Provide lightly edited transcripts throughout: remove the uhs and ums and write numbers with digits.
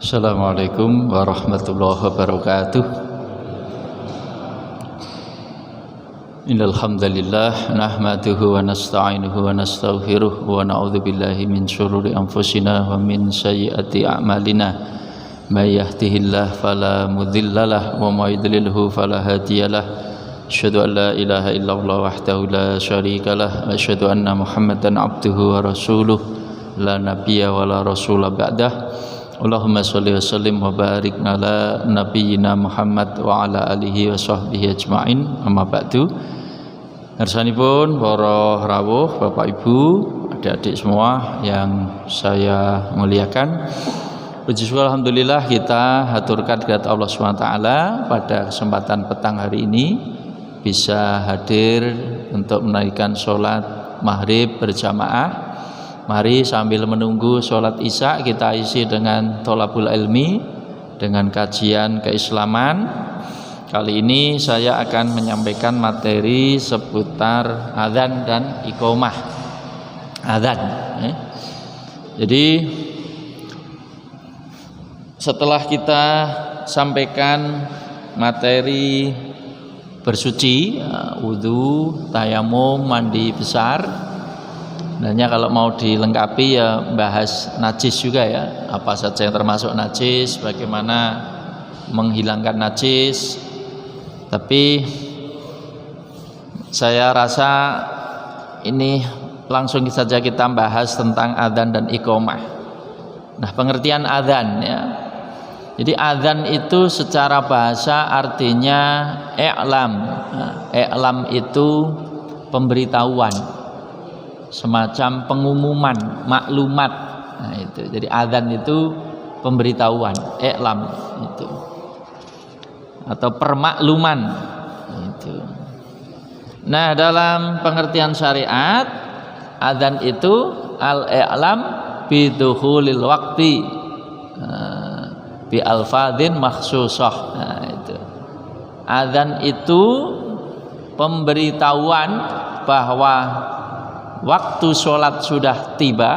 Assalamualaikum warahmatullahi wabarakatuh. Innal hamdalillah nahmaduhu wa nasta'inuhu wa nastaghfiruh wa na'udzu billahi min syururi anfusina wa min sayyiati a'malina. May yahdihillahu fala mudhillalah wa may yudlilhu fala hadiyalah. Asyhadu an la ilaha illallah wahdahu la syarikalah wa asyhadu anna Muhammadan abduhu wa rasuluh la nabiyya wa la rasula ba'dah. Allahumma sholli wa sallim wa barik ala nabiyyina Muhammad wa ala alihi wa sahbihi ajma'in. Amma ba'du. Ngarsanipun para rawuh, Bapak Ibu, adik-adik semua yang saya muliakan. Puji syukur alhamdulillah kita haturkan kepada Allah SWT pada kesempatan petang hari ini bisa hadir untuk menunaikan sholat maghrib berjamaah. Mari sambil menunggu sholat isya kita isi dengan tholabul ilmi, dengan kajian keislaman. Kali ini saya akan menyampaikan materi seputar adzan dan iqamah. Adzan. Jadi setelah kita sampaikan materi bersuci, wudu, tayamum, mandi besar. Sebenarnya kalau mau dilengkapi ya bahas najis juga ya, apa saja yang termasuk najis, bagaimana menghilangkan najis. Tapi saya rasa ini langsung saja kita bahas tentang adzan dan iqamah. Nah, pengertian adzan ya. Jadi adzan itu secara bahasa artinya i'lam. Nah, i'lam itu pemberitahuan, semacam pengumuman, maklumat. Nah, itu. Jadi adzan itu pemberitahuan, i'lam itu. Atau permakluman itu. Nah, dalam pengertian syariat adzan itu al-i'lam bidukhulil waqti bi alfadhin makhsusah. Nah, itu. Adzan itu pemberitahuan bahwa waktu sholat sudah tiba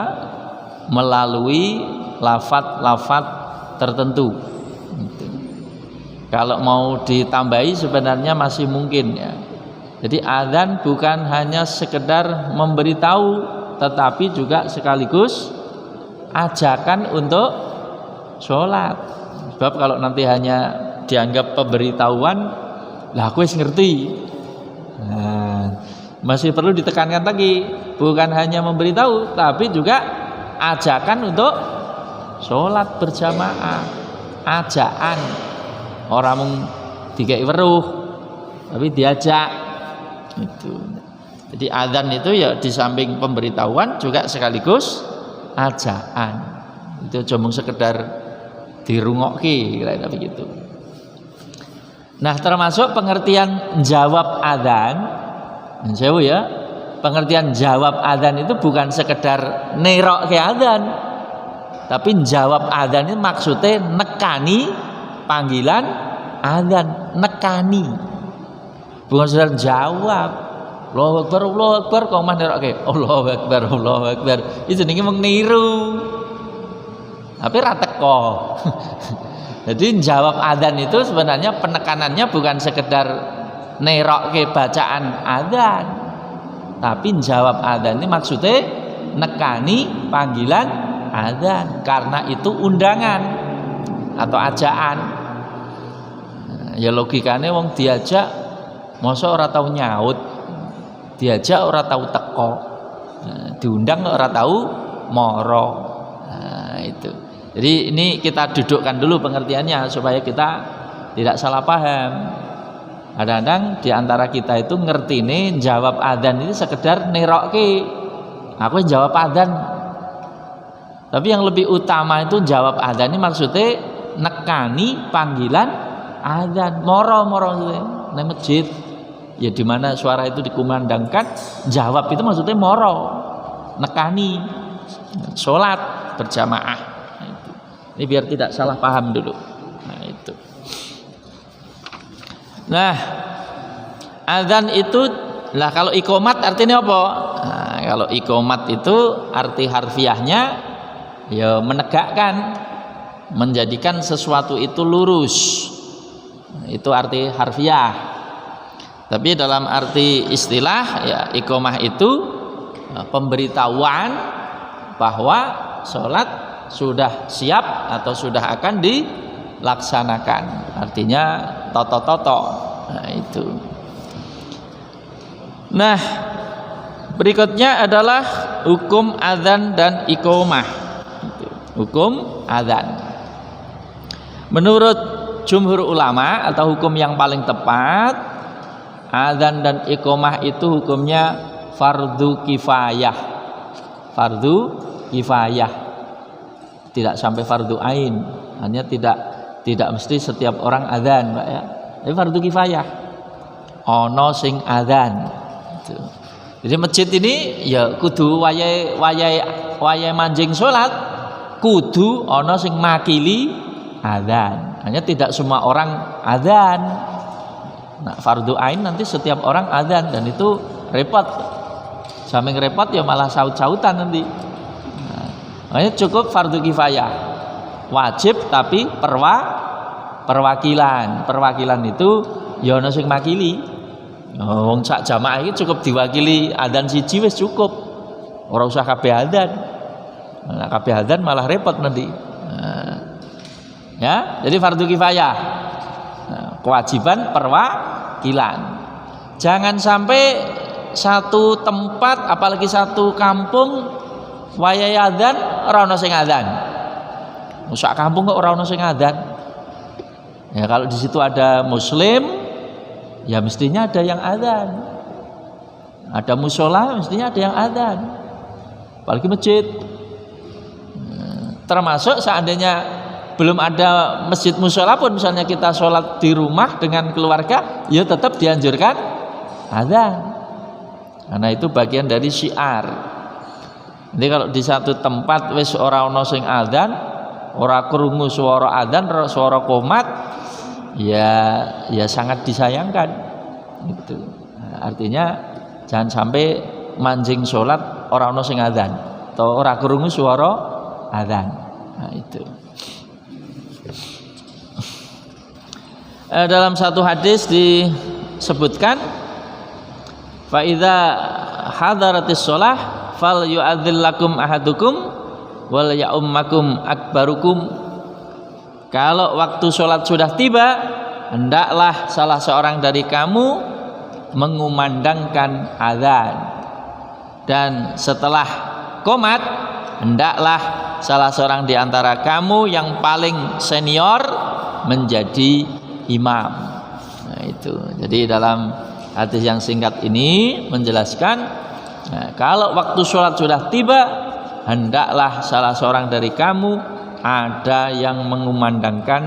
melalui lafaz-lafaz tertentu. Kalau mau ditambahi sebenarnya masih mungkin ya. Jadi adzan bukan hanya sekedar memberitahu, tetapi juga sekaligus ajakan untuk sholat. Sebab kalau nanti hanya dianggap pemberitahuan, lah aku wis ngerti. Nah, masih perlu ditekankan lagi, bukan hanya memberitahu, tapi juga ajakan untuk sholat berjamaah, ajaan. Orang mung dikei weruh, tapi diajak itu. Jadi adzan itu ya di samping pemberitahuan juga sekaligus ajaan. Itu cuma sekedar dirungokke kira-kira begitu. Nah, termasuk pengertian jawab adzan. Sewu ya, pengertian jawab adzan itu bukan sekedar nerokke adzan, tapi jawab adzan itu maksudnya nekani panggilan adzan, nekani, bukan sekedar jawab. Allahu Akbar kok mah nerokke Allahu Akbar. Itu jenenge mung niru. Tapi ra teko. Jadi jawab adzan itu sebenarnya penekanannya bukan sekedar nerokke bacaan adzan, tapi jawab adzan ini maksudnya nekani panggilan adzan, karena itu undangan atau ajaan. Ya logikanya wong diajak masa ora tahu nyaut, diajak ora tahu teko, diundang ora tahu moro. Nah, itu. Jadi ini kita dudukkan dulu pengertiannya supaya kita tidak salah paham. Kadang-kadang di antara kita itu ngerti nih jawab adzan ini sekedar nerokke, aku jawab adzan. Tapi yang lebih utama itu jawab adzan ini maksudnya nekani panggilan adzan, moro nang masjid. Ya di mana suara itu dikumandangkan, jawab itu maksudnya moro, nekani sholat berjamaah. Nah, itu. Ini biar tidak salah paham dulu. Nah, itu. Nah, adzan itu lah, kalau iqamat artinya apa? Nah, kalau iqamat itu arti harfiahnya ya menegakkan. menjadikan sesuatu itu lurus. Itu arti harfiah. Tapi dalam arti istilah ya iqamah itu pemberitahuan bahwa sholat sudah siap atau sudah akan dilaksanakan. Artinya toto-toto. Nah itu. Nah berikutnya adalah hukum adzan dan iqamah. Hukum adzan. Menurut jumhur ulama atau hukum yang paling tepat, adzan dan iqamah itu hukumnya fardu kifayah. Fardu kifayah. Tidak sampai fardu ain. Hanya tidak mesti setiap orang adzan, Pak ya. Tapi fardu kifayah. Ono sing adzan. Jadi masjid ini ya kudu wayahe manjing salat kudu ono sing makili adzan. Hanya tidak semua orang adzan. Nah, fardu ain nanti setiap orang adzan dan itu repot. Samping repot ya malah saut-sautan nanti. Nah, makanya cukup fardu kifayah. Wajib tapi perwakilan. Perwakilan itu ya ono sing makili. Wong sak jamaah iki cukup diwakili adzan siji wis cukup. Ora usah kabeh adzan. Nah, kabeh adzan malah repot nanti. Nah, ya, jadi fardu kifayah. Nah, kewajiban perwakilan. Jangan sampai satu tempat apalagi satu kampung wayahe adzan ora ono sing adzan. Sak kampung kok ora ono sing adzan. Ya kalau di situ ada muslim ya mestinya ada yang adzan. Ada musola mestinya ada yang adzan. Apalagi masjid. Termasuk seandainya belum ada masjid musola pun misalnya kita sholat di rumah dengan keluarga, ya tetap dianjurkan adzan. Karena itu bagian dari syiar. Jadi kalau di satu tempat wis ora ono sing adzan, ora krungu swara adzan, swara qomat, ya sangat disayangkan gitu. Nah, artinya jangan sampai manjing sholat orang ono sing adzan atau ora krungu swara adzan. Nah itu. Dalam satu hadis disebutkan fa idza hadaratis shalah fal yu'adzil lakum ahadukum wal ya'ummakum akbarukum. Kalau waktu sholat sudah tiba, hendaklah salah seorang dari kamu mengumandangkan azan. Dan setelah qomat, hendaklah salah seorang di antara kamu yang paling senior menjadi imam. Nah, itu. Jadi dalam hadis yang singkat ini menjelaskan, nah, kalau waktu sholat sudah tiba, hendaklah salah seorang dari kamu ada yang mengumandangkan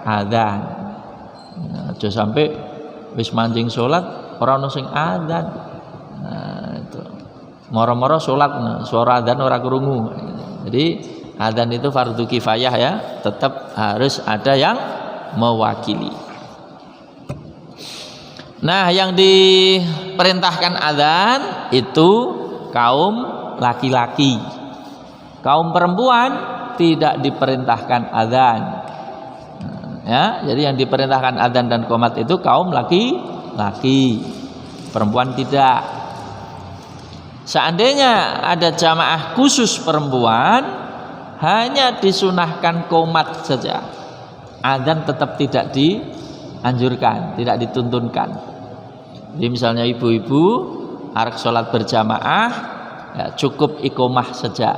adzan. Nah, aja sampai wis manjing salat ora ono sing adzan. Nah, itu. Moro-moro salat suara adzan ora krungu. Jadi adzan itu fardu kifayah ya, tetap harus ada yang mewakili. Nah, yang diperintahkan adzan itu kaum laki-laki. Kaum perempuan tidak diperintahkan adzan. Ya, jadi yang diperintahkan adzan dan qomat itu kaum laki-laki. Perempuan tidak. Seandainya ada jamaah khusus perempuan, hanya disunahkan qomat saja. Adzan tetap tidak dianjurkan, tidak dituntunkan. Jadi misalnya ibu-ibu arek sholat berjamaah, ya cukup iqomah saja.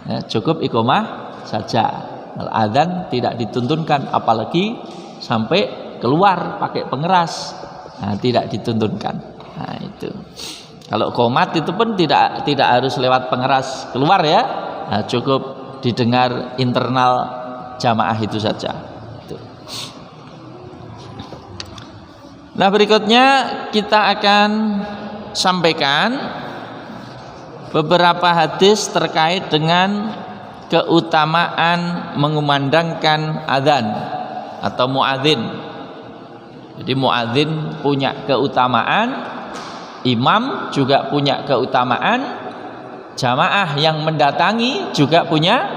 Ya, cukup iqomah saja. Adzan tidak dituntunkan, apalagi sampai keluar pakai pengeras. Nah, tidak dituntunkan. Nah, itu. Kalau qomat itu pun tidak harus lewat pengeras keluar ya. Nah, cukup didengar internal jamaah itu saja. Itu. Nah, berikutnya kita akan sampaikan beberapa hadis terkait dengan keutamaan mengumandangkan adzan atau muadzin. Jadi muadzin punya keutamaan, imam juga punya keutamaan, jamaah yang mendatangi juga punya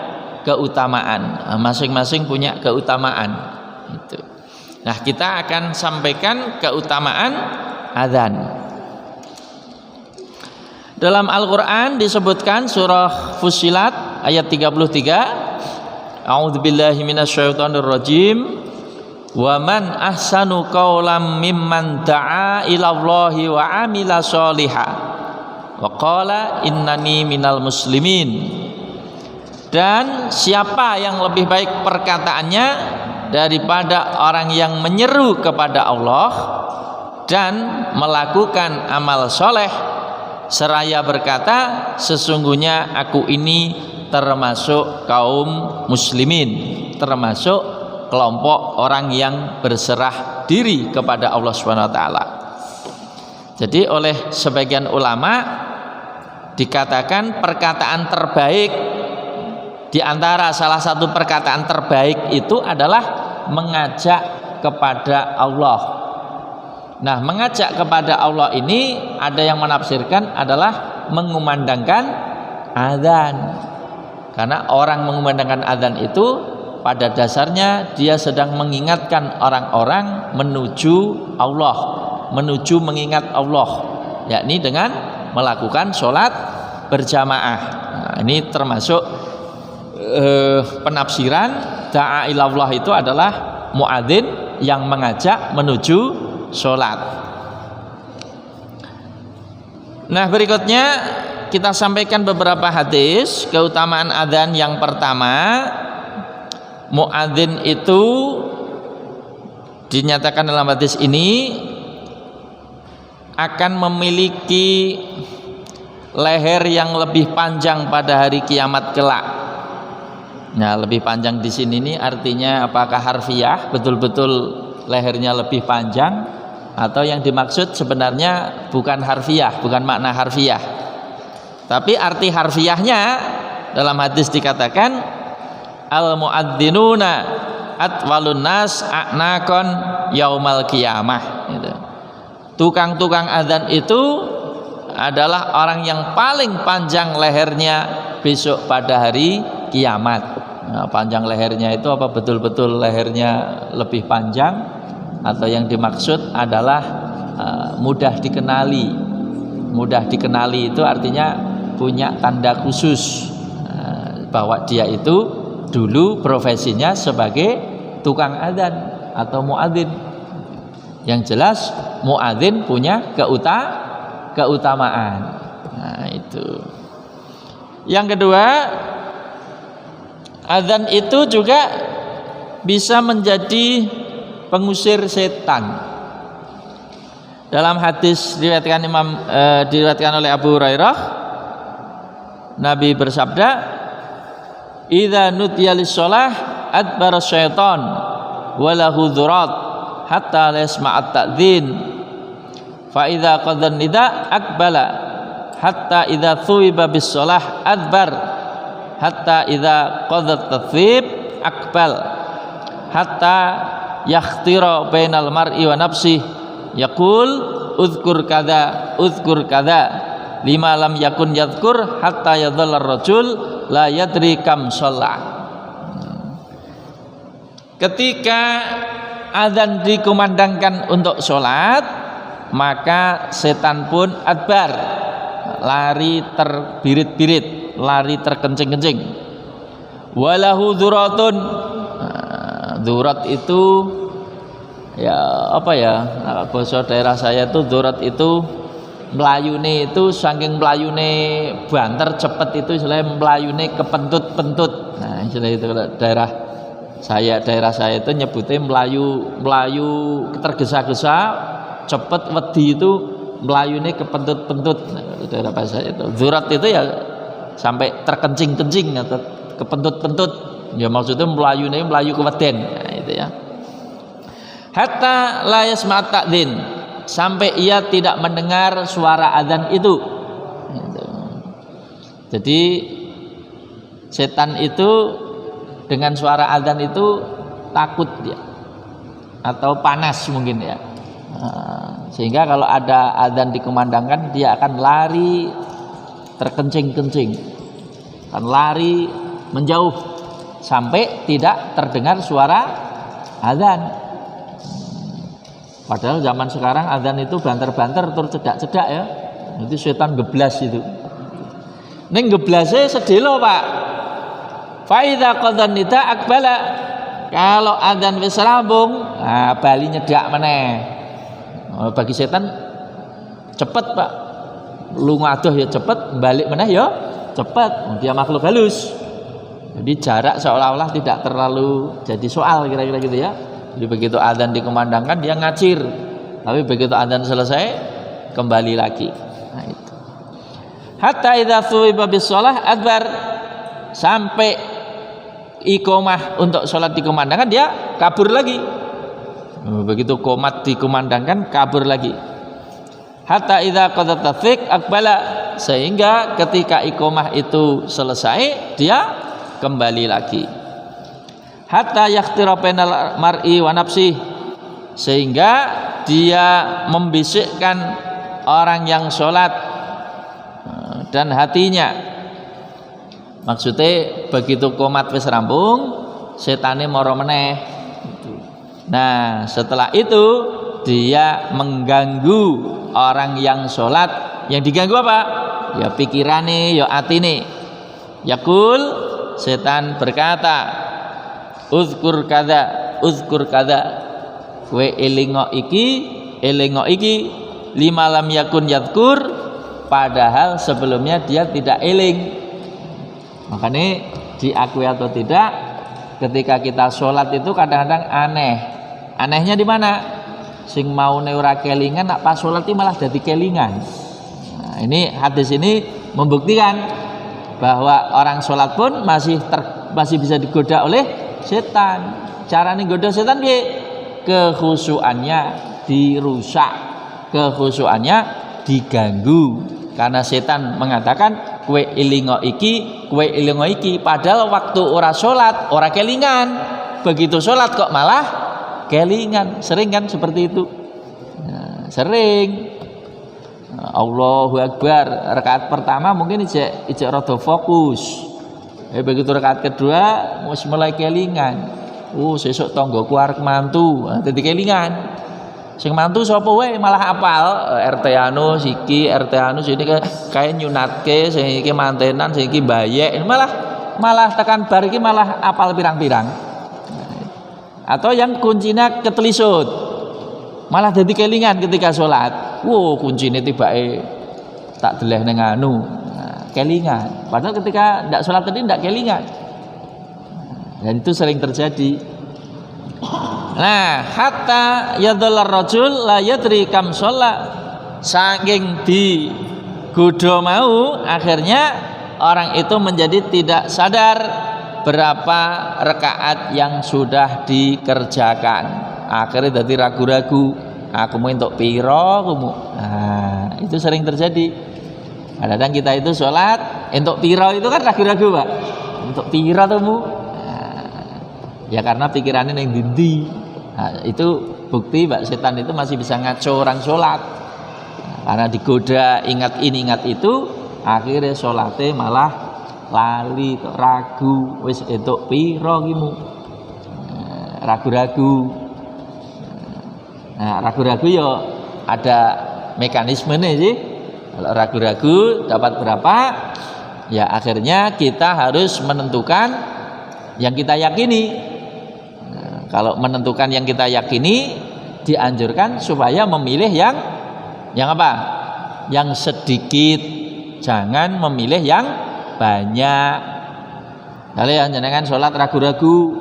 keutamaan. Masing-masing punya keutamaan. Itu. Nah, kita akan sampaikan keutamaan adzan. Dalam Al-Qur'an disebutkan surah Fussilat ayat 33, A'udzubillahi minasyaitonirrajim. Wa man ahsanu qaulam mimman da'a ilallahi wa amila sholihan wa qala innani minal muslimin. Dan siapa yang lebih baik perkataannya daripada orang yang menyeru kepada Allah dan melakukan amal soleh seraya berkata, sesungguhnya aku ini termasuk kaum muslimin, termasuk kelompok orang yang berserah diri kepada Allah Subhanahu wa taala. Jadi oleh sebagian ulama dikatakan perkataan terbaik, di antara salah satu perkataan terbaik itu adalah mengajak kepada Allah. Nah, mengajak kepada Allah ini ada yang menafsirkan adalah mengumandangkan adzan. Karena orang mengumandangkan adzan itu pada dasarnya dia sedang mengingatkan orang-orang menuju Allah, menuju mengingat Allah, yakni dengan melakukan sholat berjamaah. Nah, ini termasuk penafsiran da'a ilallah itu adalah muadzin yang mengajak menuju sholat. Nah, berikutnya kita sampaikan beberapa hadis keutamaan adzan. Yang pertama, muadzin itu dinyatakan dalam hadis ini akan memiliki leher yang lebih panjang pada hari kiamat kelak. Nah, lebih panjang di sini ini artinya apakah harfiah, betul-betul lehernya lebih panjang, atau yang dimaksud sebenarnya bukan harfiah, bukan makna harfiah. Tapi arti harfiahnya dalam hadis dikatakan al-mu'adzinuna atwalun nas a'naqan yaumal qiyamah. Gitu. Tukang-tukang adzan itu adalah orang yang paling panjang lehernya besok pada hari kiamat. Nah, panjang lehernya itu apa betul-betul lehernya lebih panjang, atau yang dimaksud adalah mudah dikenali. Mudah dikenali itu artinya punya tanda khusus bahwa dia itu dulu profesinya sebagai tukang adzan atau muadzin. Yang jelas muadzin punya keutamaan. Nah, itu. Yang kedua, adzan itu juga bisa menjadi pengusir setan. Dalam hadis diriwayatkan oleh Abu Hurairah, Nabi bersabda, "Idza nudiya lis-shalah adbara syaitan wa lahu dhurat hatta la yasma'at ta'dzin. Fa idza qadha nida aqbala hatta idza thuwiba bis-shalah adbar hatta idza qadha at-tathwib aqbal hatta yakhtira bainal mar'i wa nafsihi yaqul uzkur kadza lima lam yakun yadhkur hatta yadhalla ar-rajul la yadri kam shalla." Ketika azan dikumandangkan untuk sholat, maka setan pun adbar, lari terbirit-birit, lari terkencing-kencing. Walahu dhuratun, dhurat itu ya apa ya, bahasa daerah saya itu dhurat itu melayune itu saking melayune banter cepet itu istilahnya melayune kepentut-pentut. Nah, istilah itu daerah saya itu nyebutnya melayu tergesa-gesa cepet wedi itu melayune kepentut-pentut. Nah, daerah bahasa itu dhurat itu ya sampai terkencing-kencing atau kepentut-pentut, ya maksudnya melayu keweden. Nah, itu ya. Hatta la yasma'at ta'dzin, sampai ia tidak mendengar suara adzan itu. Gitu. Jadi setan itu dengan suara adzan itu takut dia, atau panas mungkin ya. Sehingga kalau ada adzan dikumandangkan dia akan lari terkencing-kencing, akan lari menjauh sampai tidak terdengar suara azan. Padahal zaman sekarang azan itu banter-banter terus cedak-cedak ya. Nanti setan geblas itu. Ning geblase sedelo, Pak. Fa idza qadhan nida akbala. Kalau azan wis rampung, bali nyedak meneh. Bagi setan cepet, Pak. Lunga adoh ya cepet, balik meneh ya cepet. Dia makhluk halus. Jadi jarak seolah-olah tidak terlalu jadi soal kira-kira gitu ya. Jadi begitu adzan dikumandangkan dia ngacir, tapi begitu adzan selesai kembali lagi. Nah itu. Hatta idza thuwiba bis shalah adbar, sampai iqamah untuk sholat dikumandangkan dia kabur lagi. Begitu qomat dikumandangkan kabur lagi. Hatta idza qadat tafiq akbala, sehingga ketika iqamah itu selesai dia kembali lagi. Hatta yakhtira bainal mar'i wa nafsi, sehingga dia membisikkan orang yang sholat dan hatinya. Maksudnya begitu qomat wis rampung, setane moro meneh. Nah setelah itu dia mengganggu orang yang sholat. Yang diganggu apa? Ya pikirane, ya atine. Yakul, setan berkata, uzkur kada, kowe elingo iki lima lam yakun yadkur, padahal sebelumnya dia tidak eling. Makanya diakui atau tidak, ketika kita sholat itu kadang-kadang aneh. Anehnya di mana? Sing mau ora kelingan, nak pas sholat itu malah jadi kelingan. Nah, ini hadis ini membuktikan bahwa orang sholat pun masih bisa digoda oleh setan. Caranya goda setan piye? Kekhusyuannya dirusak, kekhusyuannya diganggu, karena setan mengatakan kowe elingo iki, padahal waktu ora sholat ora kelingan, begitu sholat kok malah kelingan. Sering kan seperti itu? Nah, sering. Allahu Akbar, rakaat pertama mungkin ijek rada fokus. Begitu rakaat kedua wis mulai kelingan. Sesuk tanggoku arep mantu, dadi kelingan. Sing mantu sapa wae malah apal, RT anu siki, RT anu sini kae nyunatke, sing iki mantenan, sing iki bayek. Malah tekan bar iki malah apal pirang-pirang. Atau yang kuncinya ketelisut, malah dadi kelingan ketika sholat. Kuncine tibake tak deleh ning anu. Kelingan, padahal ketika tidak sholat tadi tidak kelingan. Dan itu sering terjadi. Nah, hatta yadhallar rajul la yadri kam sholat, saking digoda mau, akhirnya orang itu menjadi tidak sadar berapa rakaat yang sudah dikerjakan. Akhirnya jadi ragu-ragu, aku mau entuk piro kamu. Nah, itu sering terjadi. Kadang-kadang kita itu sholat untuk piro itu kan ragu-ragu, Pak. Untuk piro temu? Nah, ya karena pikirannya yang dindi. Nah, itu bukti, Pak, setan itu masih bisa ngaco orang sholat. Nah, karena digoda ingat ini ingat itu, akhirnya sholatnya malah lali, ragu, wis entuk piro kimu. Ragu-ragu. Nah, ragu-ragu ya ada mekanismenya sih. Kalau ragu-ragu dapat berapa, ya akhirnya kita harus menentukan yang kita yakini. Nah, kalau menentukan yang kita yakini, dianjurkan supaya memilih yang apa? Yang sedikit, jangan memilih yang banyak. Kalian jenengan sholat ragu-ragu,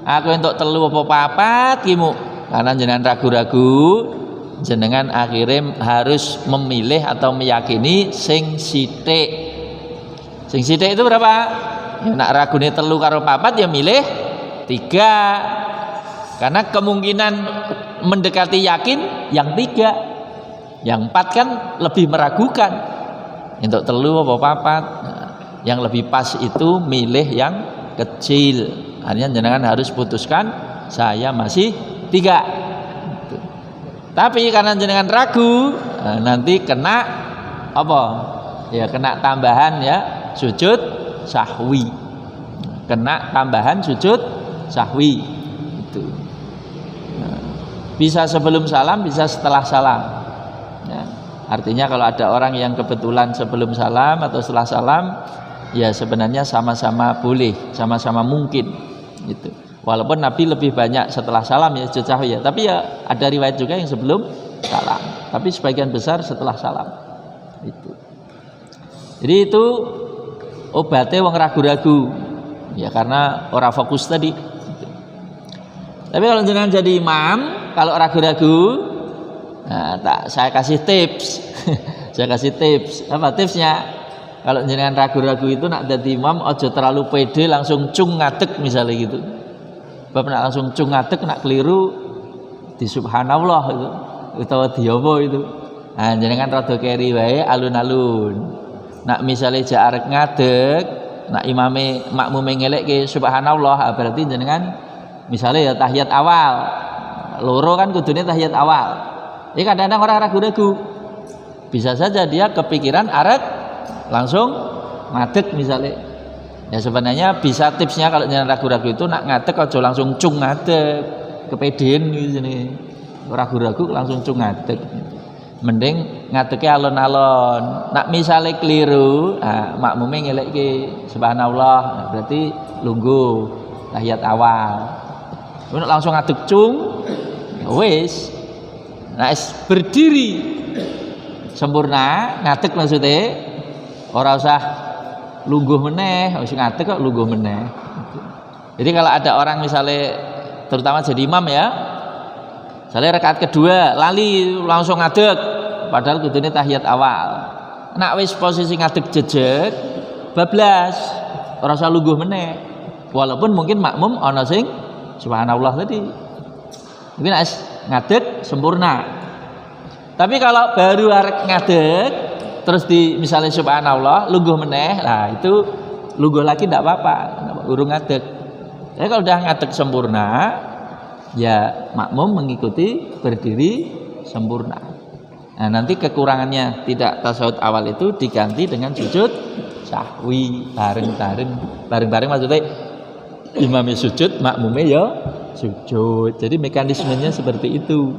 aku untuk telu apa papat kimu, karena jenengan ragu-ragu, jenengan akhirnya harus memilih atau meyakini sing sithik. Sing sithik itu berapa? Ya nak ragune telu karo papat ya milih 3. Karena kemungkinan mendekati yakin yang 3. Yang 4 kan lebih meragukan. Untuk telu apa papat? Nah, yang lebih pas itu milih yang kecil. Artinya jenengan harus putuskan saya masih 3. Tapi karena jenengan ragu, nanti kena apa? Ya kena tambahan ya, sujud sahwi. kena tambahan sujud sahwi itu. Nah, bisa sebelum salam, bisa setelah salam. Ya, artinya kalau ada orang yang kebetulan sebelum salam atau setelah salam, ya sebenarnya sama-sama boleh, sama-sama mungkin gitu. Walaupun Nabi lebih banyak setelah salam ya sujud sahwi ya, tapi ya ada riwayat juga yang sebelum salam, tapi sebagian besar setelah salam itu. Jadi itu obatnya wong ragu-ragu ya, karena orang fokus tadi gitu. Tapi kalau jenengan jadi imam, kalau ragu-ragu, nah, saya kasih tips saya kasih tips. Apa tipsnya? Kalau jenengan ragu-ragu itu nak jadi imam, ojo terlalu pede langsung cung ngadeg misalnya gitu. Bapak nak langsung cung ngadeg, nak keliru di subhanallah itu atau di apa itu. Nah, jenengan rada keri wae, alun-alun. Nak misalnya arek ngadeg, nak imame makmume ngelekke subhanallah, berarti jenengan misalnya ya tahiyat awal. Loro kan kudune tahiyat awal. Ini kadang-kadang orang ragu-ragu. Bisa saja dia kepikiran arek langsung ngadeg misalnya. Ya sebenarnya bisa tipsnya kalau jangan ragu-ragu itu nak ngadeg aja langsung cung ngadeg, kepedean gitu nih. Ragu-ragu langsung cung ngadeg. Mending ngadegnya alon-alon. Nak misalnya keliru, nah, makmume ngelekke subhanallah, nah, berarti lungguh tahiyat awal. Nak langsung ngadeg cung, ya wis. Nah, berdiri sempurna ngadeg maksudnya ora usah lungguh meneh, wis ngadeg kok lungguh meneh. Jadi kalau ada orang misalnya terutama jadi imam ya, misalnya rakaat kedua lali langsung ngadeg padahal kudune tahiyat awal. Nak wis posisi ngadeg jejeg bablas, ora usah lungguh meneh. Walaupun mungkin makmum ana sing subhanallah tadi. Mungkin ngadeg sempurna. Tapi kalau baru arek ngadeg terus di misalnya subhanallah lungguh meneh, nah itu lungguh lagi tidak apa-apa, urung ngadeg. Jadi kalau udah ngadeg sempurna, ya makmum mengikuti berdiri sempurna. Nah nanti kekurangannya tidak tasawuf awal itu diganti dengan sujud sahwi bareng-bareng maksudnya imamnya sujud, makmumnya ya sujud. Jadi mekanismenya seperti itu.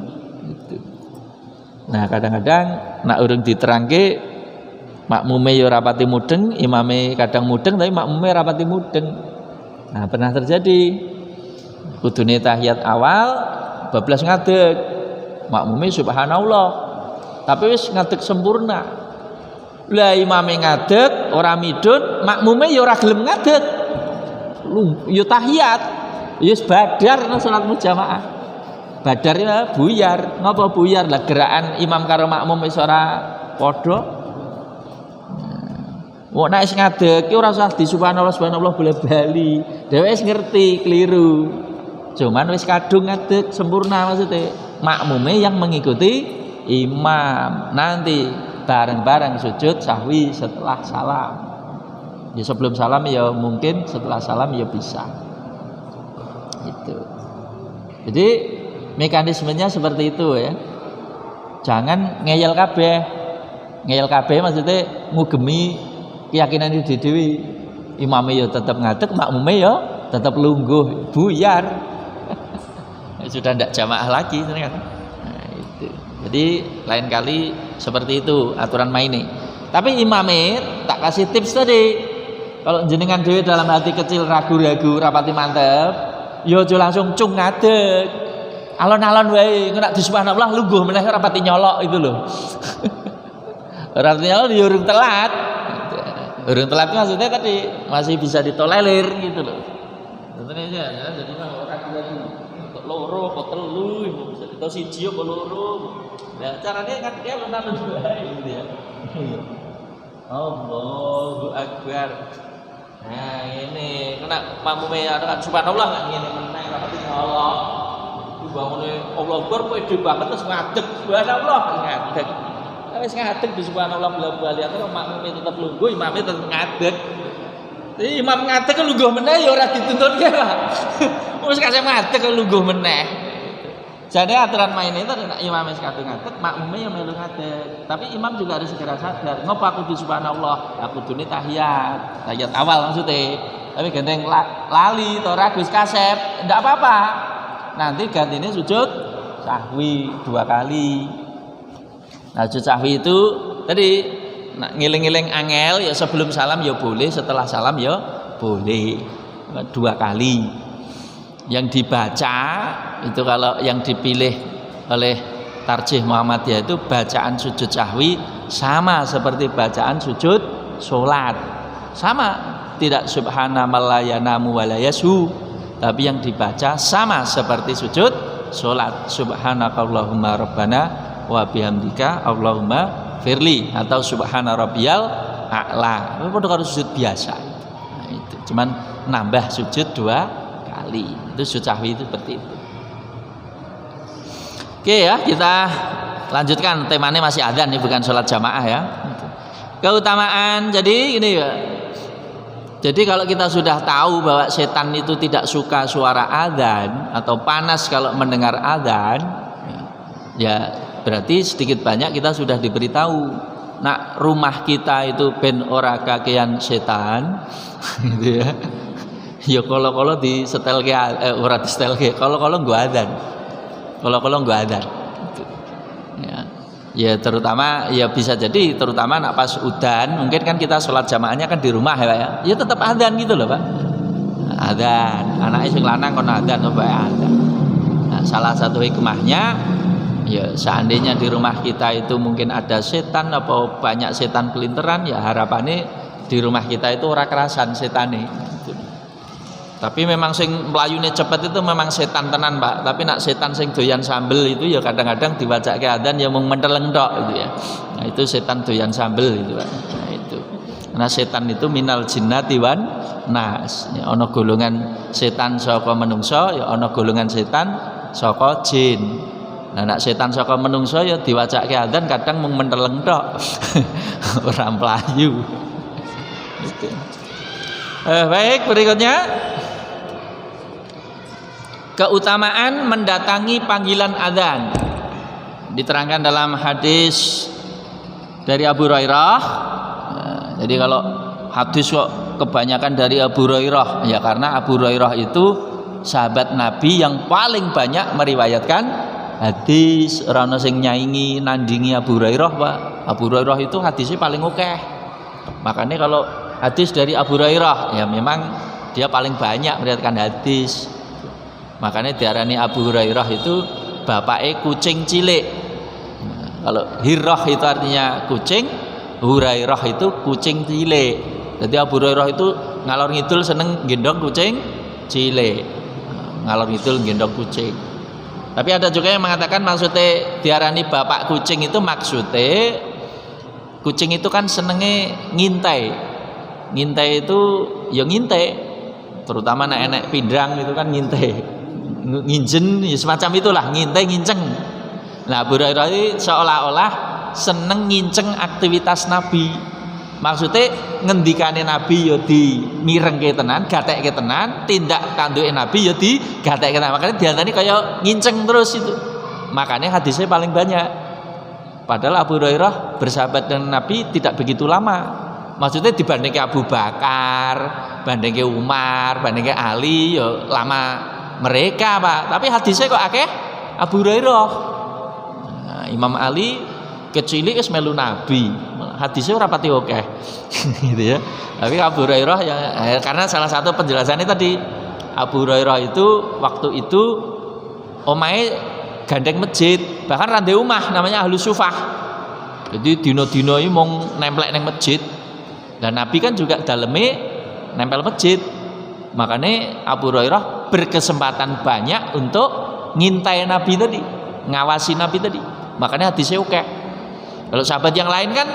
Nah kadang-kadang nak urung diterangke makmume ya rapati mudeng, imame kadang mudeng tapi makmume rapati mudeng. Nah, pernah terjadi kudune tahiyat awal bablas ngadeg. Makmume subhanallah. Tapi wis ngadeg sempurna. Lah imame ngadeg ora midun, makmume ya ora gelem ngadeg. Ya tahiyat, ya wis badar nang salat muljamaah. Badar ya buyar. Ngapa buyar? Lah gerakan imam karo makmum wis ora padha. Wong nek ngadeg ki ora usah di subhanallah boleh-bali. Dhewe wis ngerti keliru. Cuman wis kadung ngadeg sempurna maksudnya. Makmume yang mengikuti imam. Nanti bareng-bareng sujud sahwi setelah salam. Ya sebelum salam ya mungkin, setelah salam ya bisa. Itu. Jadi mekanismenya seperti itu ya. Jangan ngeyel kabeh. Ngeyel kabeh maksudnya ngugemi keyakinan itu dewi, imamnya ya tetap ngadeg, makmumnya ya tetap lungguh, buyar. Sudah tidak jamaah lagi ternyata. Nah, itu. Jadi lain kali seperti itu aturan mainnya. Tapi imamnya tak kasih tips tadi. Kalau jenengan dewi dalam hati kecil ragu-ragu, rapati mantep, yo langsung cung ngadeg. Alon-alon wae, kena di subhanallah lungguh meneh rapati nyolok itu loh. Rapati nyolok yo urung telat. Urung telat maksudnya tadi masih bisa ditolerir gitu loh. Tentunya ya, jadi orang lagi kok loro, kok telu, bisa kita siji kok loro. Nah, caranya kan dia menanam gitu ya. Allahu Akbar. Nah, ini kena makmume ada subhanallah enggak ngene meneh rapati Allah. Dibangune Allah Akbar pede banget terus ngadeg subhanallah ngadeg. Wis ngadeg di subhanallah bola-bali atau makmume tetap lungguh, imamnya tetap ngadeg. Jadi imam ngadeg kan lungguh meneh ya ora dituntutke lah. Wis kasih ngadeg kan lungguh meneh. Jadi aturan main itu nek imamnya sekadung ngadeg, makmume ya melu ngadeg. Tapi imam juga harus segera sadar, ngopo aku di subhanallah, aku dune tahiyat awal maksudnya. Tapi gandeng lali atau ragus kasep, enggak apa-apa. Nanti gantinya sujud sahwi 2 kali. Nah, sujud sahwi itu tadi ngiling-ngiling angel ya sebelum salam ya boleh, setelah salam ya boleh 2 kali. Yang dibaca itu kalau yang dipilih oleh Tarjih Muhammadiyah itu bacaan sujud sahwi sama seperti bacaan sujud sholat, sama, tidak subhana malayanamu walayasu, tapi yang dibaca sama seperti sujud sholat, subhanakallahumma rabbana wa bihamdika Allahumma firli, atau subhana rabbiyal a'la. Itu pada sujud biasa. Nah, itu cuman nambah sujud 2 kali. Itu sujud sahwi itu seperti itu. Oke ya, kita lanjutkan, temanya masih adzan, ini bukan sholat jamaah ya. Keutamaan, jadi ini ya. Jadi kalau kita sudah tahu bahwa setan itu tidak suka suara adzan atau panas kalau mendengar adzan, ya berarti sedikit banyak kita sudah diberitahu. Nah, rumah kita itu ben ora kakean setan, gitu ya. Ya kalau di setelke ora di setelke, kalau gua adzan. Kalau nggak ada, ya terutama ya bisa jadi terutama nak pas udan, mungkin kan kita sholat jamaahnya kan di rumah ya, ya tetap adzan gitu loh Pak, adzan, anaknya sing lanang kono adzan apa adzan. Nah, salah satu hikmahnya ya seandainya di rumah kita itu mungkin ada setan atau banyak setan kelinteran, ya harapannya di rumah kita itu ora kerasan setane. Tapi memang sing melayune cepet itu memang setan tenan Pak. Tapi nak setan sing doyan sambel itu ya kadang-kadang diwajake adzan ya mung menteleng tok gitu ya. Nah itu setan doyan sambel itu Pak. Nah itu. Karena setan itu minal jinnati wan nas. Ya ana golongan setan saka menungso, ya ana golongan setan saka jin. Nah nak setan saka menungso ya diwajake adzan kadang mung menteleng tok. Ora mlayu. Gitu. Baik, berikutnya keutamaan mendatangi panggilan adzan. Diterangkan dalam hadis dari Abu Hurairah. Jadi kalau hadis kok kebanyakan dari Abu Hurairah, ya karena Abu Hurairah itu sahabat Nabi yang paling banyak meriwayatkan hadis. Ora ono sing nyaingi nandingi Abu Hurairah, Pak. Abu Hurairah itu hadisnya paling oke. Makanya kalau hadis dari Abu Hurairah ya memang dia paling banyak meriwayatkan hadis. Makanya diarani Abu Hurairah itu bapaknya kucing cilik. Nah, kalau Hirrah itu artinya kucing, Hurairah itu kucing cilik. Jadi Abu Hurairah itu ngalor ngidul seneng gendong kucing cilik. Ngalor ngidul gendong kucing. Tapi ada juga yang mengatakan maksudnya diarani bapak kucing itu maksudnya kucing itu kan senenge ngintai. Ngintai itu ya ngintai. Terutama enek pindrang itu kan ngintai. Nginjen ya semacam itulah, ngintai nginceng. Nah Abu Hurairah ini seolah-olah seneng nginceng aktivitas Nabi. Maksudnya ngendikane Nabi ya di mirengke tenan, gatekke tenan, tindak tanduke Nabi ya di gatekke tenan. Makanya diantani kaya nginceng terus itu. Makanya hadisnya paling banyak. Padahal Abu Hurairah bersahabat dengan Nabi tidak begitu lama. Maksudnya dibandingke Abu Bakar, bandingke Umar, bandingke Ali ya lama mereka Pak, tapi hadisnya kok akeh Abu Hurairah. Nah, Imam Ali kecilik wis melu Nabi, hadisnya ora pati akeh. Gitu ya. Tapi Abu Hurairah ya karena salah satu penjelasannya tadi Abu Hurairah itu waktu itu omahe gandeng masjid, bahkan rande omah namanya Ahlus Sufah. Jadi dino-dino iki mung nemplek nang masjid. Dan Nabi kan juga daleme nempel masjid. Makanya Abu Hurairah berkesempatan banyak untuk ngintai Nabi tadi, ngawasi Nabi tadi. Makanya hadisnya oke. Kalau sahabat yang lain kan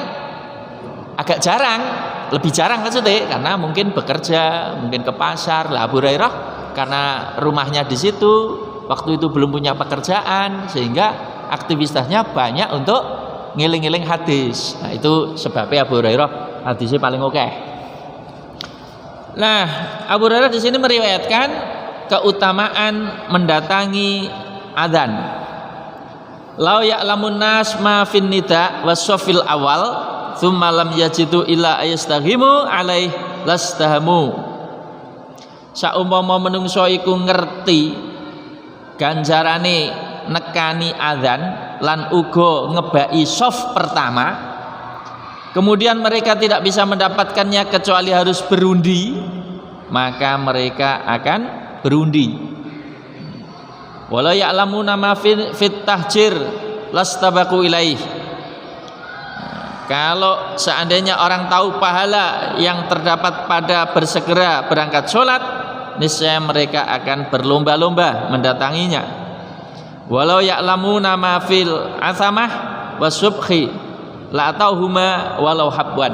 agak jarang, lebih jarang maksudnya karena mungkin bekerja, mungkin ke pasar. Lah Abu Hurairah karena rumahnya di situ, waktu itu belum punya pekerjaan sehingga aktivitasnya banyak untuk ngiling-ngiling hadis. Nah, itu sebabnya Abu Hurairah hadisnya paling oke. Nah, Abu Hurairah di sini meriwayatkan keutamaan mendatangi adzan. Lau ya'lamun nas ma fin nida wasofil awal, tsumma lam yajidu illa ayastaghimu alaih lastahamu. saumpama menungso iku ngerti ganjarane nekani adzan lan uga ngebaki shaf pertama, kemudian mereka tidak bisa mendapatkannya kecuali harus berundi, maka mereka akan berundi. Wala ya'lamuna ma fit tahjir lastabaqu ilaih. Kalau seandainya orang tahu pahala yang terdapat pada bersegera berangkat sholat, niscaya mereka akan berlomba-lomba mendatanginya. Walau ya'lamuna ma fil athamah wasubhi la atauhuma walau habwan.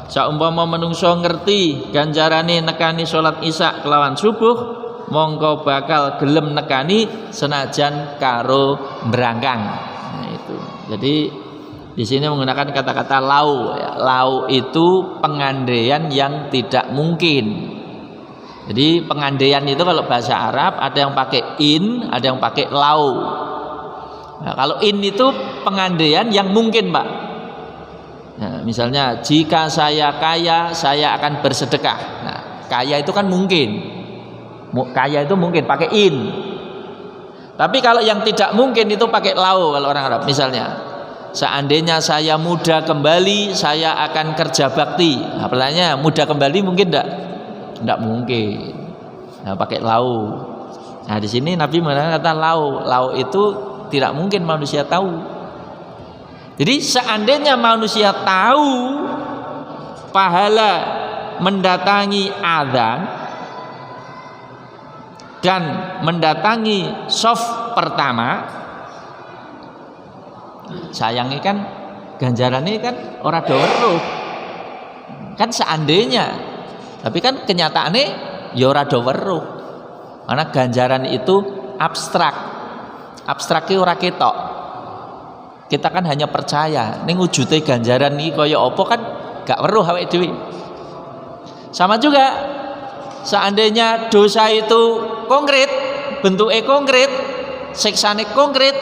Saumpama menungso ngerti ganjarane nekani salat isya kelawan subuh, mongko bakal gelem nekani senajan karo berangkang. Nah, itu. Jadi di sini menggunakan kata-kata lau. Lau itu pengandaian yang tidak mungkin. Jadi pengandaian itu kalau bahasa Arab ada yang pakai in, ada yang pakai lau. Nah, kalau in itu pengandaian yang mungkin, Pak. Nah, misalnya jika saya kaya, saya akan bersedekah. Nah, kaya itu kan mungkin. Kaya itu mungkin pakai in. Tapi kalau yang tidak mungkin itu pakai lau kalau orang Arab. Misalnya, seandainya saya muda kembali, saya akan kerja bakti. Nah, pertanyaannya muda kembali mungkin enggak? Enggak mungkin. Nah, pakai lau. Nah, di sini Nabi mengatakan kata lau. Lau itu tidak mungkin manusia tahu. Jadi seandainya manusia tahu pahala mendatangi adzan dan mendatangi shaf pertama, sayangnya kan ganjarannya kan ora do weruh. Kan seandainya, tapi kan kenyataannya ya ora do weruh. Karena ganjaran itu abstrak. Abstraknya ora ketok. Kita kan hanya percaya ning wujude ganjaran iki kaya apa kan gak weruh awake dhewe. Sama juga seandainya dosa itu konkret, bentuknya konkret, siksane konkret,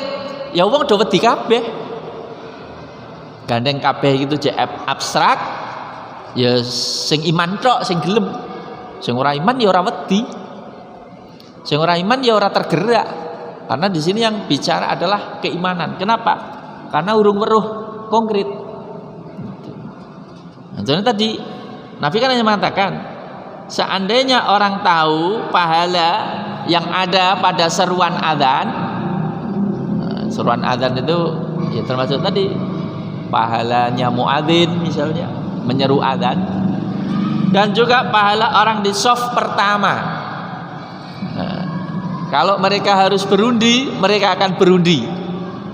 ya wong do wedi kabeh. Gandeng kabeh itu jek abstrak, ya sing iman tok sing gelem. Sing ora iman ya ora wedi. Sing ora iman ya ora tergerak. Karena di sini yang bicara adalah keimanan. Kenapa? Karena urung weruh konkret. Nah, jadi tadi Nabi kan hanya mengatakan, seandainya orang tahu pahala yang ada pada seruan adzan, seruan adzan itu ya termasuk tadi pahalanya muadzin misalnya menyeru adzan, dan juga pahala orang di shaf pertama. Nah, kalau mereka harus berundi, mereka akan berundi.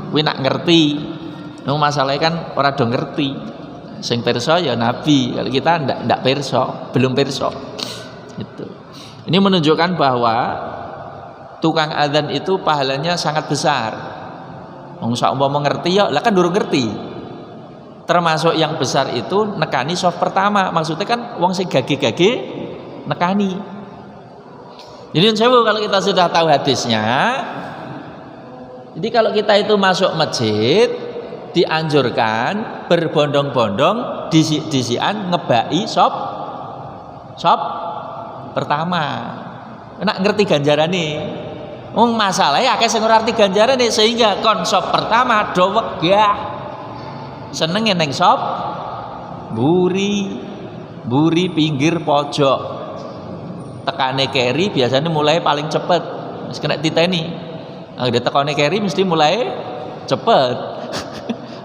Kuwi nak ngerti. Nung masalahnya kan orang do ngerti. Sing pirsa ya Nabi. Kalau kita ndak pirsa, belum pirsa. Itu. Ini menunjukkan bahwa tukang adzan itu pahalanya sangat besar. Wong saumpama ngerti ya, lah kan durung ngerti. Termasuk yang besar itu nekani shaf pertama. Maksudnya kan wong sing gage-gage nekani. Jadi kalau kita sudah tahu hadisnya, jadi kalau kita itu masuk masjid dianjurkan berbondong-bondong disian ngebaki shop pertama. Nak ngerti ganjarane. Wong masalahnya akeh sing ora ngerti ganjarane sehingga kon shop pertama do wegah. Senenge ning shop buri pinggir pojok. Tekane keri biasanya mulai paling cepet. Wis kena titeni. Dia tekane keri mesti mulai cepet.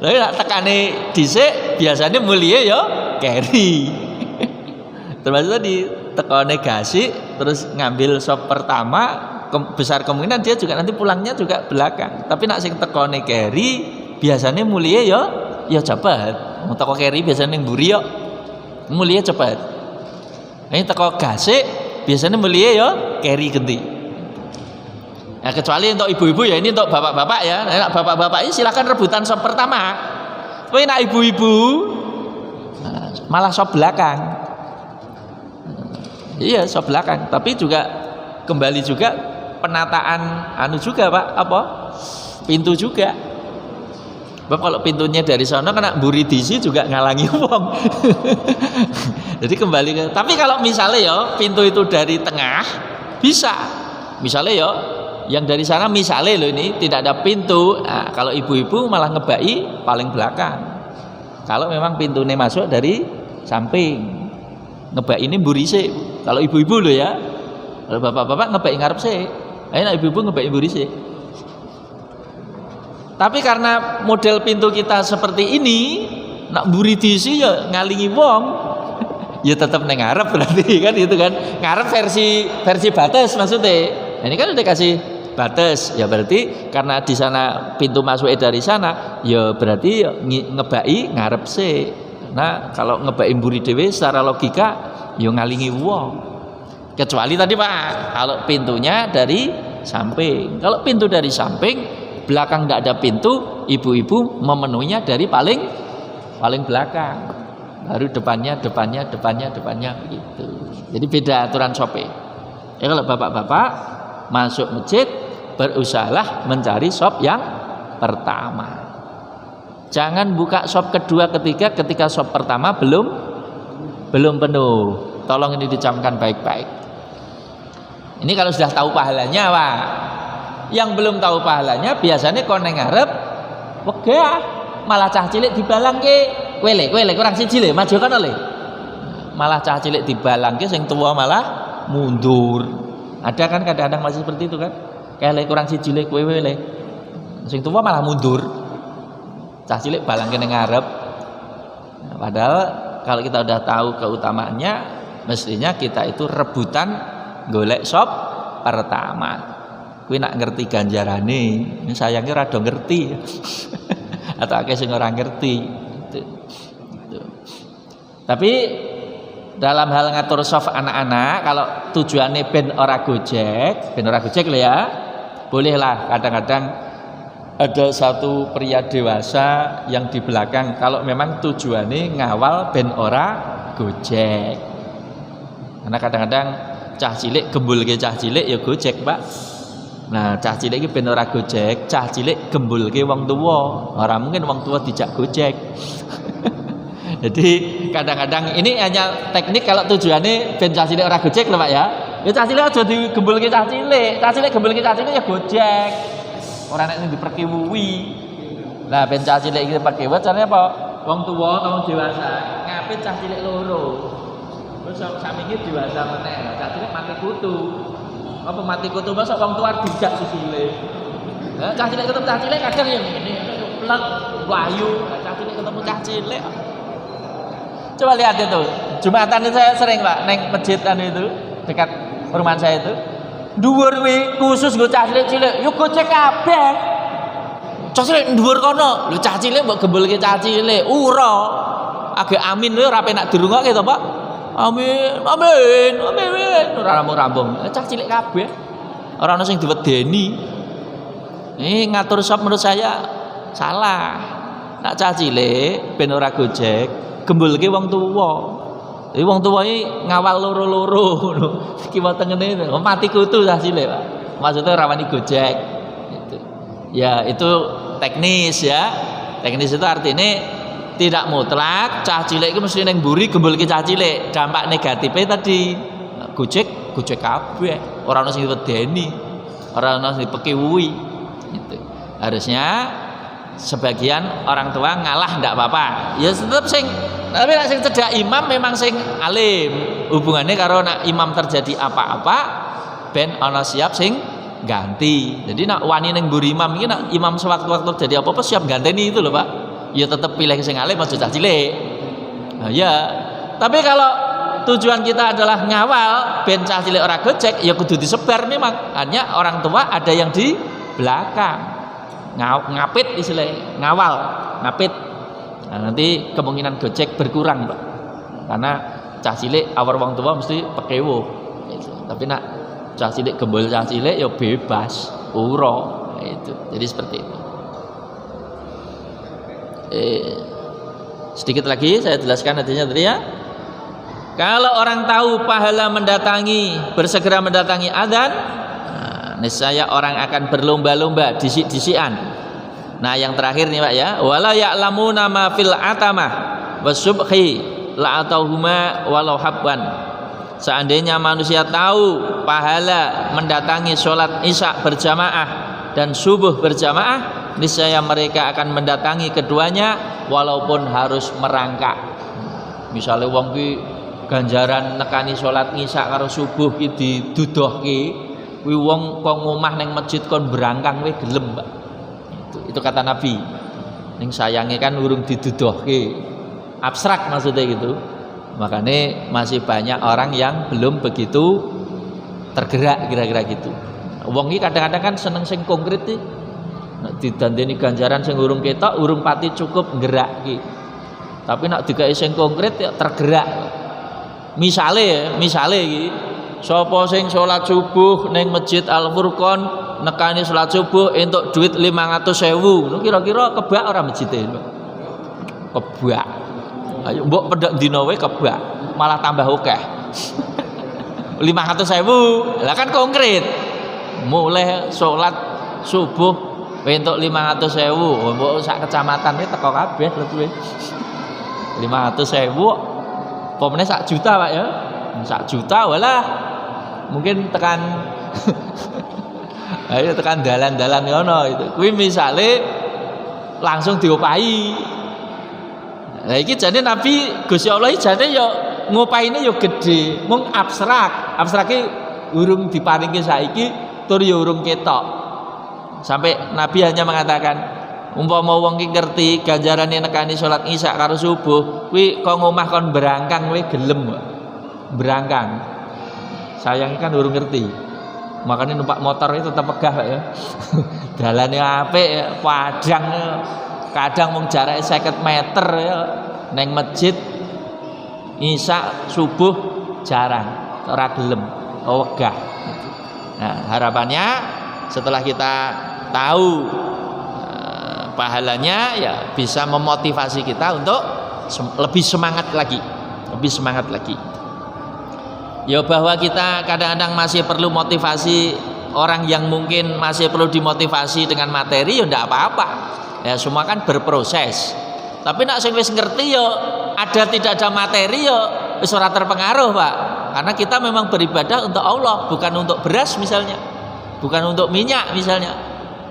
Lalu nak tekane dhisik biasanya mulie ya keri. Termasuk tadi tekane gasik terus ngambil shop pertama, besar kemungkinan dia juga nanti pulangnya juga belakang. Tapi nak sing tekane keri biasanya mulie ya cepet. Mau teko keri biasanya mburi yo mulie cepet. Ini teko gasik biasanya mulie ya keri genti. Nah, kecuali untuk ibu-ibu ya, ini untuk bapak-bapak ya. Nah, bapak-bapak ini silakan rebutan shop pertama. Tapi nak ibu-ibu malah shop belakang. Iya, shop belakang. Tapi juga kembali juga penataan anu juga Pak, apa? Pintu juga. Sebab kalau pintunya dari sana kena mburi disi juga ngalangi wong. Jadi kembali ke, tapi kalau misalnya ya pintu itu dari tengah bisa. Misalnya ya yang dari sana misalnya loh ini tidak ada pintu. Nah, kalau ibu-ibu malah ngebai paling belakang. Kalau memang pintunya masuk dari samping, ngebai ini mburi sih. Kalau ibu-ibu loh ya. Kalau bapak-bapak ngebai ngarep sih. Ayo ibu-ibu ngebai mburi sih. Tapi karena model pintu kita seperti ini, nak mburi disi ya ngalingi wong, ya tetap neng ngarep berarti kan itu kan. Ngarep versi batas maksudnya. Nah, ini kan udah kasih batas, ya berarti karena di sana pintu masuknya dari sana, ya berarti ngebai ngarep sih. Nah, kalau ngebai mburi dewe secara logika ya ngalingi wong. Kecuali tadi Pak, kalau pintunya dari samping. Kalau pintu dari samping, belakang tidak ada pintu, ibu-ibu memenuhinya dari paling belakang, baru depannya gitu. Jadi beda aturan sope. Ya kalau bapak-bapak masuk masjid, berusahalah mencari sop yang pertama. Jangan buka sop kedua, ketiga ketika sop pertama belum penuh. Tolong ini dicamkan baik-baik. Ini kalau sudah tahu pahalanya, Pak. Yang belum tahu pahalanya biasanya kon nang ngarep wegah malah cah cilik dibalangke kowe kurang siji le maju kan oleh malah cah cilik dibalangke sing tua malah mundur. Ada kan kadang-kadang masih seperti itu kan, kayak kurang siji le kowe le sing tua malah mundur, cah cilik balangke nang ngarep. Nah, padahal kalau kita udah tahu keutamaannya, mestinya kita itu rebutan golek sop pertama. Kuwi nak ngerti ganjarane, ini sayangnya rada ngerti. Atau akeh sing ora ngerti. Gitu. Tapi dalam hal ngatur soft anak-anak, kalau tujuannya ben ora gojek lho ya. Bolehlah kadang-kadang ada satu pria dewasa yang di belakang kalau memang tujuannya ngawal ben ora gojek. Karena kadang-kadang cah cilik gembulke cah cilik ya gojek, Pak. Nah, cah cilik iki ben ora gojek, cah cilik gembulke wong tuwa. Ora mungkin wong tuwa dijak gojek. Jadi kadang-kadang ini hanya teknik kalau tujuannya ben cah cilik ora gojek lho Pak ya. Ya cah cilik aja digembulke cah cilik. Cah cilik gembulke cah cilik ya gojek. Ora nek diperkiwuwi. Nah, ben cah cilik iki diperkiwuwi carane apa? Wong tuwa atau wong dewasa ngapit cah cilik loro. Terus sampinge dewasa meneh. Cah cilik mati kutu. Apa mati kutu masa wong tua dijak susile. Nah, cah cilik ketemu cah cilik kadang yang ini plek wayu, cah cilik ketemu cah cilik. Coba lihat itu. Jumatan itu saya sering Pak neng masjidan itu dekat rumah saya itu. Dhuwur kuwi khusus nggo cah cilik-cilik, yo gojek kabeh. Cah cilik dhuwur kono, lho cah cilik mbok gembulke cah cilik, ura. Agak amin lho ora penak dirungokke to, Pak. Amin. Ora rambung-rambung. Cah cilik kabeh. Ora ono sing diwedeni. Ini ngatur sop menurut saya salah. Nak cah cilik ben ora gojek, gembulke wong tuwa. Jadi wong tuwa iki ngawal loro-loro ngono. Kiwa tengene mati kutu cah cilik, Pak. Maksudnya ora wani gojek. Gitu. Ya, itu teknis ya. Teknis itu artinya tidak mutlak cah cilik itu mesti neng mburi gembulke cah cilik. Dampak negatifnya tadi gojek kabeh, ora ono sing wedeni, ora ono sing dipekiwuhi. Gitu. Harusnya sebagian orang tua ngalah ndak apa-apa. Ya tetap sing tapi nek sing cedak imam memang sing alim. Hubungannya karo nak imam terjadi apa-apa ben ana siap sing ganti. Jadi nak wani neng mburi imam iki nak imam sewaktu-waktu terjadi apa-apa siap ganteni itu loh, Pak. Ya tetap pilih sing alim aja cah cilik. Nah, ya. Tapi kalau tujuan kita adalah ngawal ben cah cilik ora gojek, ya kudu disebar memang. Hanya orang tua ada yang di belakang. Ngapit istilahnya, ngapit. Nah, nanti kemungkinan gojek berkurang, Pak. Karena cah cilik awar wong tua mesti pekewo. Gitu. Tapi nak cah cilik gembul cah cilik ya bebas, ura. Itu. Jadi seperti itu. Sedikit lagi saya jelaskan nantinya tadi ya. Kalau orang tahu pahala bersegera mendatangi adzan, niscaya orang akan berlomba-lomba disik-disikan. Nah, yang terakhir nih Pak ya, wala ya'lamuna ma fil atamah wasubhi la'atauhuma walau habban. Seandainya manusia tahu pahala mendatangi sholat isya berjamaah dan subuh berjamaah, niscaya mereka akan mendatangi keduanya walaupun harus merangkak. Misalnya wong ki ganjaran nekani sholat isya karo subuh ki didudohke, kuwi wong kok ngomah ning masjid kon berangkang kowe gelem, Pak. Itu kata Nabi. Ning sayange kan urung didudohke. Abstrak maksudnya gitu. Makanya masih banyak orang yang belum begitu tergerak kira-kira gitu. Wong iki kadang-kadang kan seneng sing konkret iki. Nek didandani ganjaran sing urung ketok, urung pati cukup nggerak iki. Tapi nek digawe sing konkret ya tergerak. Misale iki sapa sing salat subuh ning Masjid Al Furqon nekani salat subuh entuk duit 500.000. Niku kira-kira kebak ora masjide? Kebak. Ayo mbok pedhok dina wae kebak, malah tambah akeh. 500.000. Lah kan konkret. Mulai salat subuh entuk 500.000, mbok sak kecamatan iki teko kabeh lho kuwi. 500.000 apa meneh sak juta Pak ya. Sak juta walah mungkin tekan ayo tekan dalan-dalan ngono itu. Kuwi misale langsung diopahi. Lah iki jane Nabi Gusti Allah iki jane ya ngopahine ya gedhe, mung abstrak. Abstrake urung diparingi saiki tur ya urung ketok. Sampai Nabi hanya mengatakan, umpama wong ki ngerti ganjarane nekani salat isya karo subuh, kuwi kok ngomah kon berangkang kowe gelem. Berangkang. Sayang kan urung ngerti. Makanya numpak motor itu tetap pegah Pak ya. Dalane apik, padang kadang mung jarake 50 meter ya. Neng masjid isya subuh jarang, ora gelem, wegah. Nah, harapannya setelah kita tahu pahalanya ya bisa memotivasi kita untuk lebih semangat lagi. Ya bahwa kita kadang-kadang masih perlu motivasi, orang yang mungkin masih perlu dimotivasi dengan materi ya ndak apa-apa. Ya semua kan berproses. Tapi nak sing wis ngerti ya ada tidak ada materi ya wis ora terpengaruh, Pak. Karena kita memang beribadah untuk Allah, bukan untuk beras misalnya. Bukan untuk minyak misalnya.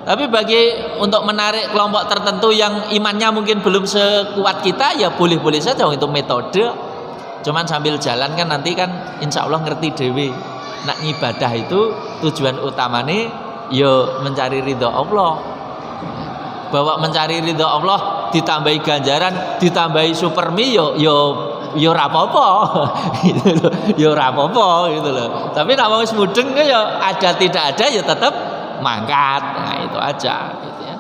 Tapi bagi untuk menarik kelompok tertentu yang imannya mungkin belum sekuat kita ya boleh-boleh saja itu metode. Cuman sambil jalan kan nanti kan insya Allah ngerti dewe. Nak ibadah itu tujuan utamanya ya mencari ridho Allah. Bahwa mencari ridho Allah ditambahi ganjaran, ditambahi supermi yo ora apa-apa. Gitu loh. Yo ora apa-apa gitu loh. Tapi nek wis mudeng ya ada tidak ada ya tetap mangkat. Nah, itu aja gitu ya.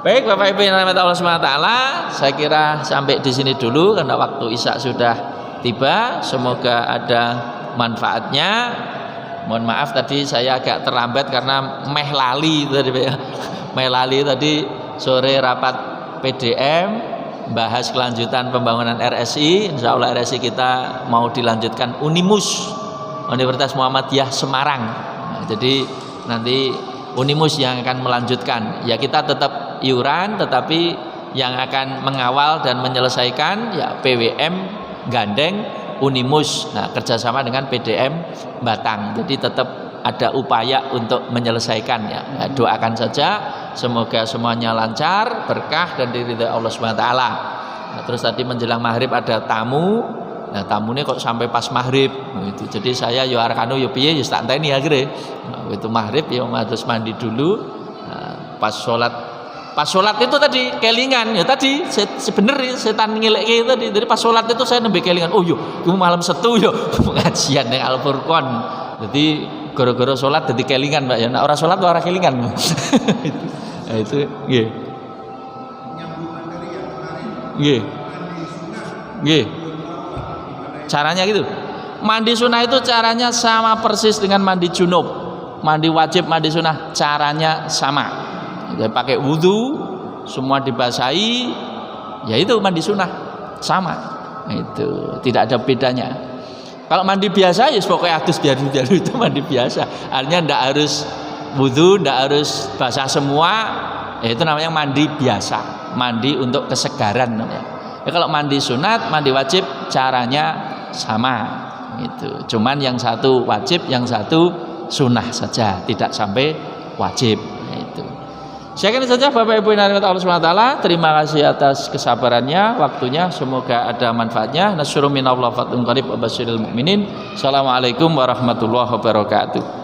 Baik Bapak Ibu yang dirahmati Allah Subhanahu wa taala, saya kira sampai di sini dulu karena waktu Isya sudah tiba. Semoga ada manfaatnya. Mohon maaf tadi saya agak terlambat karena meh lali tadi ya. Meh lali tadi sore rapat PDM bahas kelanjutan pembangunan RSI. Insya Allah RSI kita mau dilanjutkan Unimus, Universitas Muhammadiyah Semarang. Nah, jadi nanti Unimus yang akan melanjutkan. Ya kita tetap iuran, tetapi yang akan mengawal dan menyelesaikan ya PWM gandeng Unimus. Nah kerjasama dengan PDM Batang. Jadi tetap ada upaya untuk menyelesaikan ya. Nah, doakan saja semoga semuanya lancar, berkah dan diridhoi Allah Subhanahu wa taala. Nah, terus tadi menjelang maghrib ada tamu. Nah, tamunya kok sampai pas maghrib gitu. Jadi saya yo arkanu yo piye yo tak enteni akhire. Nah, itu maghrib yo harus mandi dulu. Nah, pas sholat itu tadi kelingan ya tadi sebenarnya setan ngilekke tadi. Jadi pas sholat itu saya nembe kelingan. Oh yo, malam Setu yo pengajian ning Al Furqon. Jadi gara-gara sholat jadi kelingan Pak ya. Nah, orang sholat orang kelingan. Itu nggih. Nggih. Caranya gitu. Mandi sunnah itu caranya sama persis dengan mandi junub. Mandi wajib, mandi sunnah caranya sama. Jadi pakai wudhu, semua dibasahi, ya itu mandi sunnah sama. Itu tidak ada bedanya. Kalau mandi biasa ya pokoknya adus biar itu mandi biasa. Artinya ndak harus wudhu, ndak harus basah semua. Ya, itu namanya mandi biasa, mandi untuk kesegaran namanya. Ya, kalau mandi sunat, mandi wajib caranya sama itu. Cuman yang satu wajib, yang satu sunnah saja, tidak sampai wajib. Itu. Saya kira saja Bapak Ibu yang dirahmati Allah Subhanahu wa taala. Terima kasih atas kesabarannya, waktunya. Semoga ada manfaatnya. Nasrun minallah fatun qarib wa basyiril mukminin. Assalamualaikum warahmatullahi wabarakatuh.